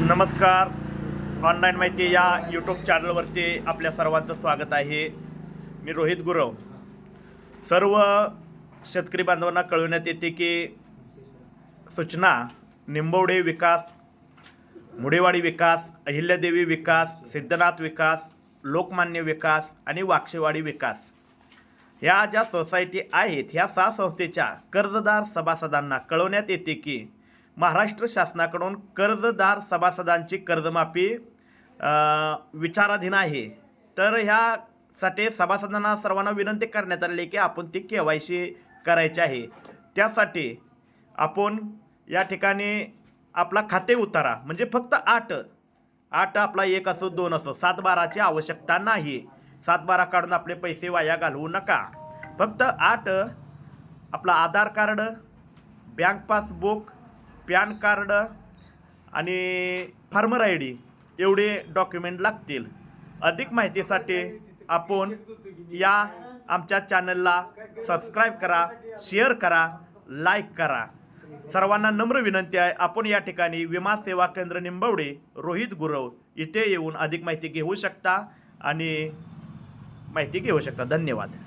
नमस्कार. ऑनलाईन माहिती या यूट्यूब चॅनलवरती आपल्या सर्वांचं स्वागत आहे. मी रोहित गुरव. सर्व शेतकरी बांधवांना कळविण्यात येते की सूचना निंबवडे विकास, मुडेवाडी विकास, अहिल्यादेवी विकास, सिद्धनाथ विकास, लोकमान्य विकास आणि वाक्षेवाडी विकास ह्या ज्या सोसायटी आहेत ह्या 6 संस्थेच्या कर्जदार सभासदांना कळवण्यात येते की महाराष्ट्र शासनाकडून कर्जदार सभासदांची कर्जमाफी विचाराधीन आहे. तर ह्यासाठी सभासदांना सर्वांना विनंती करण्यात आली की आपण ती KYC करायची आहे. त्यासाठी आपण या ठिकाणी आपला खाते उतारा म्हणजे फक्त 8 आपला 1 असो 2 असो 7-12ची आवश्यकता नाही. 7-12 काढून आपले पैसे वाया घालवू नका. फक्त 8 आपला Aadhaar card, bank passbook, pan card आणि फार्मर ID एवढे डॉक्युमेंट लागतील. अधिक माहितीसाठी आपण या आमच्या चॅनलला सबस्क्राईब करा, शेअर करा, लाईक करा. सर्वांना नम्र विनंती आहे, आपण या ठिकाणी विमा सेवा केंद्र निंबवडे रोहित गुरव इथे येऊन अधिक माहिती घेऊ शकता आणि माहिती घेऊ शकता. धन्यवाद.